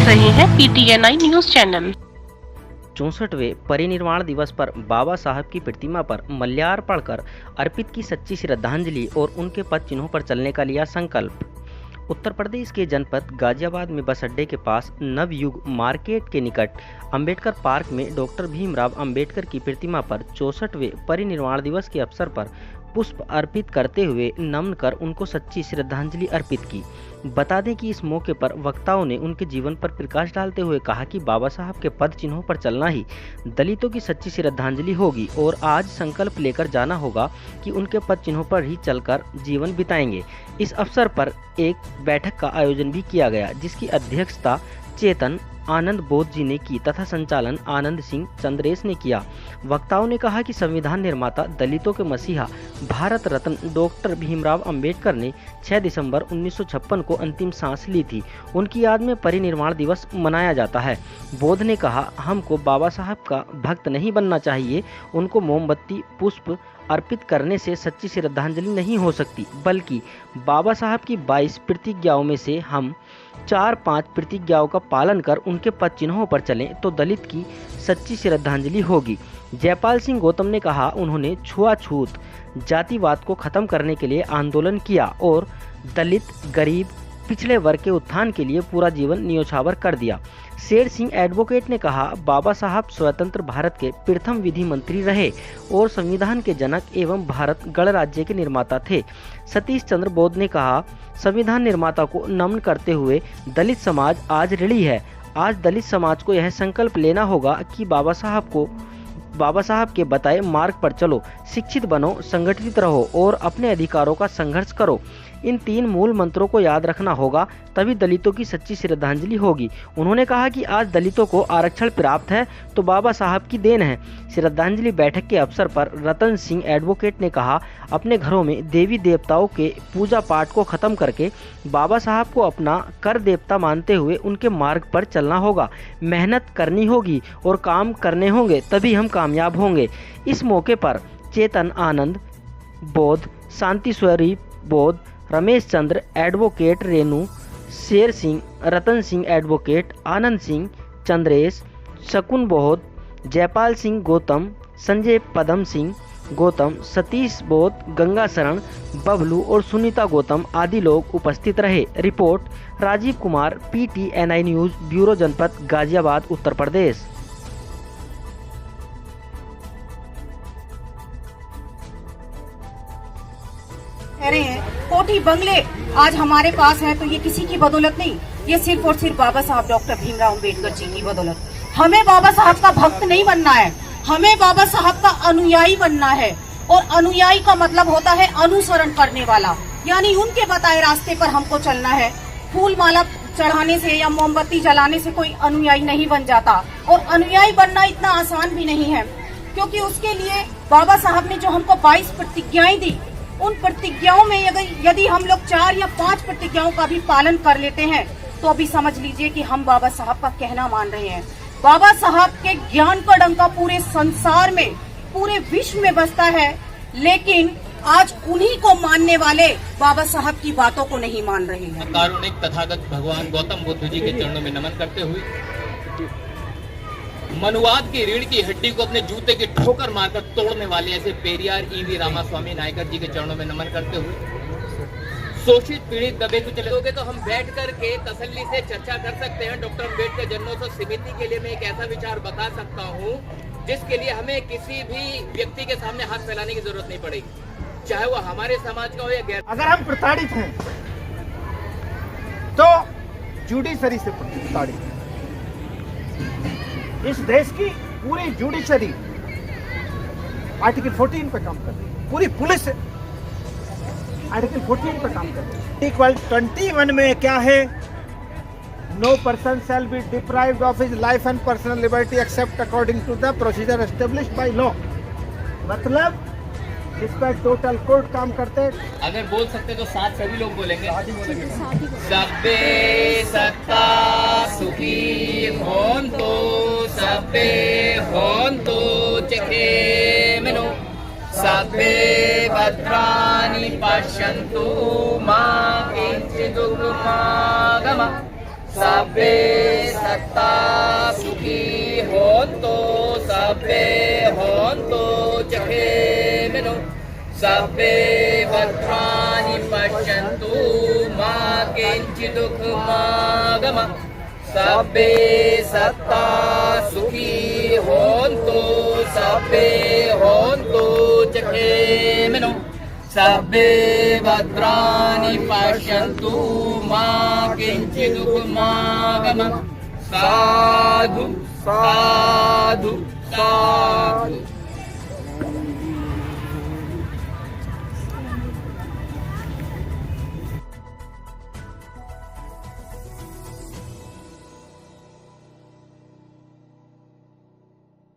रहे हैं PTNI news channel. 64वें परिनिर्वाण दिवस पर बाबा साहब की प्रतिमा पर माल्यार्पण कर अर्पित की सच्ची श्रद्धांजलि और उनके पद चिन्हों पर चलने का लिया संकल्प। उत्तर प्रदेश के जनपद गाजियाबाद में बस अड्डे के पास नवयुग मार्केट के निकट अंबेडकर पार्क में डॉक्टर भीमराव अंबेडकर की प्रतिमा पर 64वें परिनिर्वाण दिवस के अवसर पर पुष्प अर्पित करते हुए नमन कर उनको सच्ची श्रद्धांजलि अर्पित की। बता दें कि इस मौके पर वक्ताओं ने उनके जीवन पर प्रकाश डालते हुए कहा कि बाबा साहब के पद चिन्हों पर चलना ही दलितों की सच्ची श्रद्धांजलि होगी और आज संकल्प लेकर जाना होगा कि उनके पद चिन्हों पर ही चलकर जीवन बिताएंगे। इस अवसर पर एक बैठक का आयोजन भी किया गया, जिसकी अध्यक्षता चेतन आनंद बोध जी ने की तथा संचालन आनंद सिंह चंद्रेश ने किया। वक्ताओं ने कहा कि संविधान निर्माता दलितों के मसीहा भारत रत्न डॉक्टर भीमराव अंबेडकर ने 6 दिसंबर 1956 को अंतिम सांस ली थी। उनकी याद में परिनिर्वाण दिवस मनाया जाता है। बोध ने कहा, हमको बाबा साहब का भक्त नहीं बनना चाहिए। उनको मोमबत्ती पुष्प अर्पित करने से सच्ची श्रद्धांजलि नहीं हो सकती, बल्कि बाबा साहब की 22 प्रतिज्ञाओं में से हम 4-5 प्रतिज्ञाओं का पालन कर उनके पद चिन्हों पर चलें तो दलित की सच्ची श्रद्धांजलि होगी। जयपाल सिंह गौतम ने कहा, उन्होंने छुआछूत जातिवाद को खत्म करने के लिए आंदोलन किया और दलित, गरीब, पिछड़े वर्ग के उत्थान के लिए पूरा जीवन न्योछावर कर दिया। शेर सिंह एडवोकेट ने कहा, बाबा साहब स्वतंत्र भारत के प्रथम विधि मंत्री रहे और संविधान के जनक एवं भारत गणराज्य के निर्माता थे। सतीश चंद्र बोध ने कहा, संविधान निर्माता को नमन करते हुए दलित समाज आज ऋणी है। आज दलित समाज को यह संकल्प लेना होगा कि बाबा साहब के बताए मार्ग पर चलो, शिक्षित बनो, संगठित रहो और अपने अधिकारों का संघर्ष करो। इन 3 मूल मंत्रों को याद रखना होगा, तभी दलितों की सच्ची श्रद्धांजलि होगी। उन्होंने कहा कि आज दलितों को आरक्षण प्राप्त है तो बाबा साहब की देन है। श्रद्धांजलि बैठक के अवसर पर रतन सिंह एडवोकेट ने कहा, अपने घरों में देवी देवताओं के पूजा पाठ को खत्म करके बाबा साहब को अपना कर देवता मानते हुए उनके मार्ग पर चलना होगा। मेहनत करनी होगी और काम करने होंगे, तभी हम कामयाब होंगे। इस मौके पर चेतन आनंद बोध, शांति स्वरूप बोध, रमेश चंद्र एडवोकेट, रेणु, शेर सिंह, रतन सिंह एडवोकेट, आनंद सिंह चंद्रेश, शकुन बोध, जयपाल सिंह गौतम, संजय पदम सिंह गौतम, सतीश बोध, गंगा शरण, बबलू और सुनीता गौतम आदि लोग उपस्थित रहे। Report Rajiv Kumar, PTNI news bureau, जनपद गाजियाबाद, उत्तर प्रदेश। कह रहे हैं कोठी बंगले आज हमारे पास है तो ये किसी की बदौलत नहीं, ये सिर्फ और सिर्फ बाबा साहब डॉक्टर भीमराव अंबेडकर जी की बदौलत। हमें बाबा साहब का भक्त नहीं बनना है, हमें बाबा साहब का अनुयायी बनना है। और अनुयायी का मतलब होता है अनुसरण करने वाला, यानी उनके बताए रास्ते पर हमको चलना है। फूल माला चढ़ाने से या मोमबत्ती जलाने से कोई अनुयायी नहीं बन जाता, और अनुयायी बनना इतना आसान भी नहीं है, क्योंकि उसके लिए बाबा साहब ने जो हमको 22 प्रतिज्ञाएं दी, उन प्रतिज्ञाओं में यदि हम लोग 4 या 5 प्रतिज्ञाओं का भी पालन कर लेते हैं तो अभी समझ लीजिए कि हम बाबा साहब का कहना मान रहे हैं। बाबा साहब के ज्ञान का डंका पूरे संसार में, पूरे विश्व में बसता है, लेकिन आज उन्हीं को मानने वाले बाबा साहब की बातों को नहीं मान रहे हैं। कारुणिक तथागत भगवान गौतम बुद्ध जी के चरणों में नमन करते हुए, मनुवाद की रीढ़ की हड्डी को अपने जूते की ठोकर मारकर तोड़ने वाले ऐसे पेरियार EV रामास्वामी नायकर जी के चरणों में नमन करते हुए, शोषित पीड़ित दबे कुचले लोगे तो हम बैठ कर के तसल्ली से चर्चा कर सकते हैं। डॉक्टर अम्बेडकर जन्मोत्सव समिति के लिए मैं एक ऐसा विचार बता सकता हूँ जिसके लिए हमें किसी भी व्यक्ति के सामने हाथ फैलाने की जरूरत नहीं पड़ेगी, चाहे वो हमारे समाज का हो या गैर। अगर हम प्रताड़ित हैं तो जुडिशरी से प्रताड़ित हैं। इस देश की पूरी जुडिशरी आर्टिकल 14 पे काम कर रही है, पूरी पुलिस आर्टिकल 14 पे काम कर रही है। इक्वल 21 में क्या है, no person shall be deprived of his life and personal liberty except according to the procedure established by law. मतलब इस पर टोटल कोर्ट काम करते। अगर बोल सकते तो साथ सभी लोग बोलेंगे। सबे सत्ता सुखी होंतो, सबे होंतो चखेमनो, सबे भद्राणि पश्यन्तु मा किंचित् दुर्गमागम, सभ्ये सत्ता सुखी होन्तु सभ्ये होन्तु जखेमिनो सभ्ये भद्राणि पश्यन्तु मा किञ्चित् दुःखमागमः सभ्ये सत्ता सुखी होन्तु सभ्ये होन्तु जखेमिनो सभ्ये भद्राणि पश्यन्तु मा किञ्चित् दुःखमागमः साधु साधु साधु।